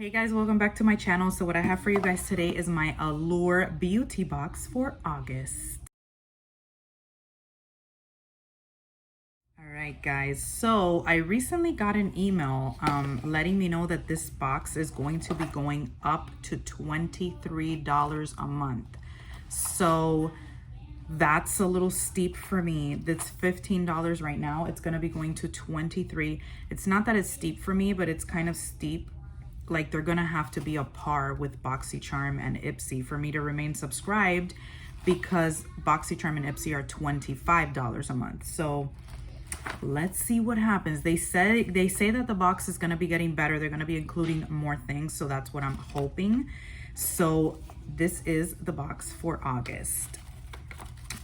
Hey guys, welcome back to my channel. So what I have for you guys today is my Allure beauty box for August. All right guys, so I recently got an email letting me know that this box is going to be going up to $23 a month. So that's a little steep for me. That's $15 right now. It's going to be going to $23. It's not that it's steep for me, but it's kind of steep. Like they're gonna have to be a par with BoxyCharm and Ipsy for me to remain subscribed, because BoxyCharm and Ipsy are $25 a month. So let's see what happens. They say that the box is gonna be getting better. They're gonna be including more things, so that's what I'm hoping. So this is the box for August.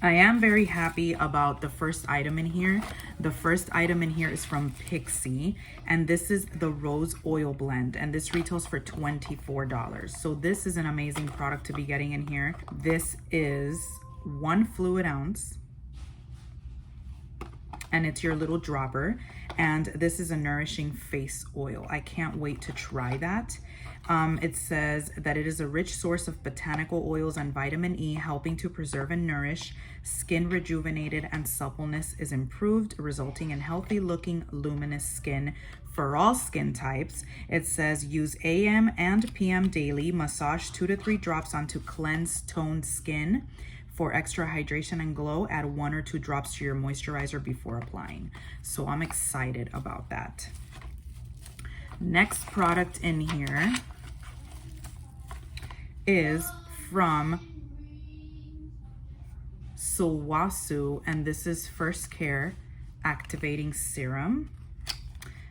I am very happy about the first item in here. The first item in here is from Pixie, and this is the Rose Oil Blend, and this retails for $24. So this is an amazing product to be getting in here. This is 1 fluid ounce, and it's your little dropper, and this is a nourishing face oil. I can't wait to try that. It says that it is a rich source of botanical oils and vitamin E, helping to preserve and nourish. Skin rejuvenated and suppleness is improved, resulting in healthy looking luminous skin for all skin types. It says use AM and PM daily. Massage 2 to 3 drops onto cleansed toned skin. For extra hydration and glow, add 1 or 2 drops to your moisturizer before applying. So I'm excited about that. Next product in here is from Sowasu, and this is First Care Activating Serum.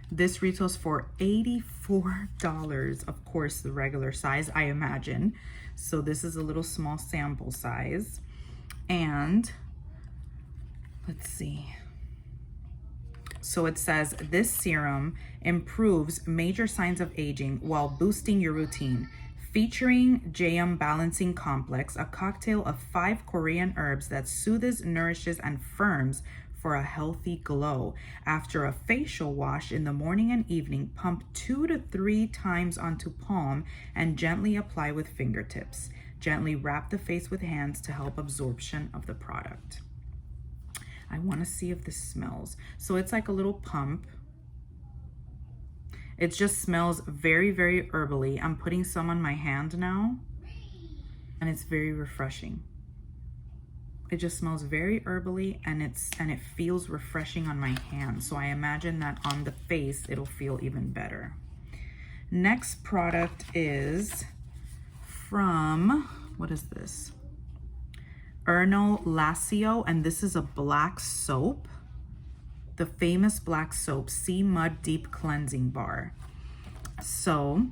This retails for $84. Of course, the regular size, I imagine. So this is a little small sample size. And let's see. So it says this serum improves major signs of aging while boosting your routine. Featuring JM Balancing Complex, a cocktail of 5 Korean herbs that soothes, nourishes, and firms for a healthy glow. After a facial wash in the morning and evening, pump 2 to 3 times onto palm and gently apply with fingertips. Gently wrap the face with hands to help absorption of the product. I want to see if this smells. So it's like a little pump. It just smells very, very herbally. I'm putting some on my hand now, and it's very refreshing. It just smells very herbally, and it feels refreshing on my hand. So I imagine that on the face, it'll feel even better. Next product is from, what is this? Erno Lacio, and this is a black soap. The famous black soap, Sea Mud Deep Cleansing Bar. So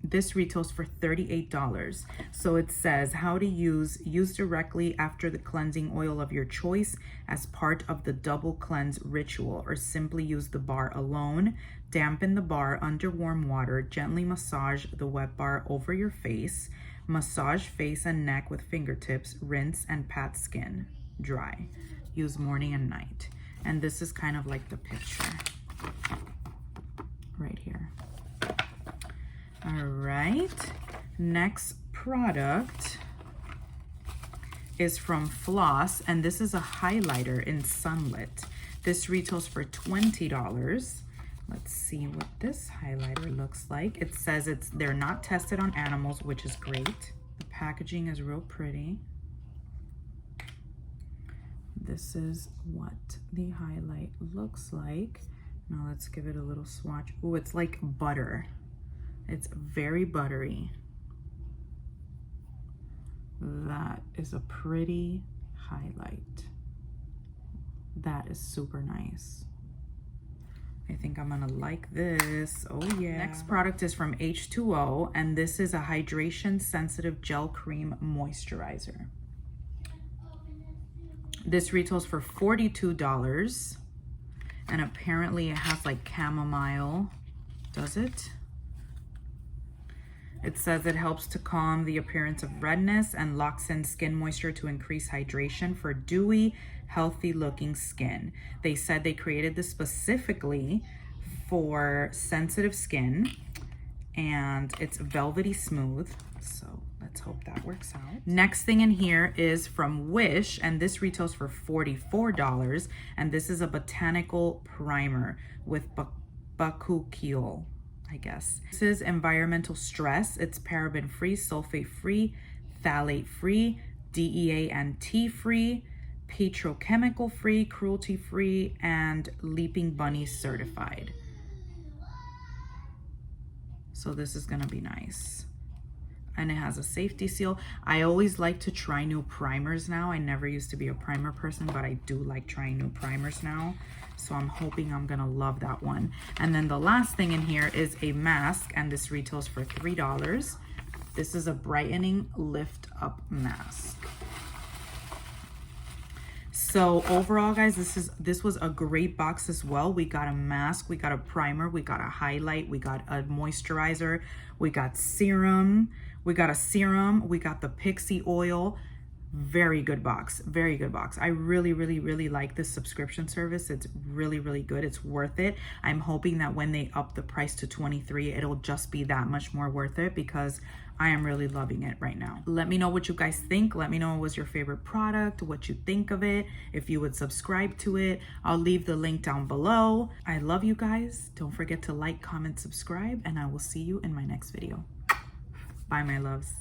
this retails for $38. So it says how to use directly after the cleansing oil of your choice as part of the double cleanse ritual, or simply use the bar alone. Dampen the bar under warm water. Gently massage the wet bar over your face. Massage face and neck with fingertips. Rinse and pat skin dry. Use morning and night. And this is kind of like the picture right here. All right, next product is from Floss, and this is a highlighter in Sunlit. This retails for $20. Let's see what this highlighter looks like. It says they're not tested on animals, which is great. The packaging is real pretty. This is what the highlight looks like. Now let's give it a little swatch. Oh, it's like butter. It's very buttery. That is a pretty highlight. That is super nice. I think I'm gonna like this. Oh yeah. Next product is from H2O, and this is a hydration sensitive gel cream moisturizer. This retails for $42, and apparently it has like chamomile. Does it? It says it helps to calm the appearance of redness and locks in skin moisture to increase hydration for dewy, healthy looking skin. They said they created this specifically for sensitive skin, and it's velvety smooth. So let's hope that works out. Next thing in here is from Wish, and this retails for $44. And this is a Botanical Primer with bakuchiol, I guess. This is environmental stress. It's paraben free, sulfate free, phthalate free, DEA and T free, petrochemical free, cruelty free, and Leaping Bunny certified. So this is gonna be nice. And it has a safety seal. I always like to try new primers now. I never used to be a primer person, but I do like trying new primers now. So I'm hoping I'm gonna love that one. And then the last thing in here is a mask, and this retails for $3. This is a brightening lift up mask. So overall, guys, this was a great box as well. We got a mask, we got a primer, we got a highlight, we got a moisturizer, we got serum, we got the Pixie oil. Very good box, very good box. I really like this subscription service. It's really good. It's worth it. I'm hoping that when they up the price to $23, it'll just be that much more worth it, because I am really loving it right now. Let me know what you guys think. Let me know what was your favorite product, what you think of it, if you would subscribe to it. I'll leave the link down below. I love you guys. Don't forget to like, comment, subscribe, and I will see you in my next video. Bye, my loves.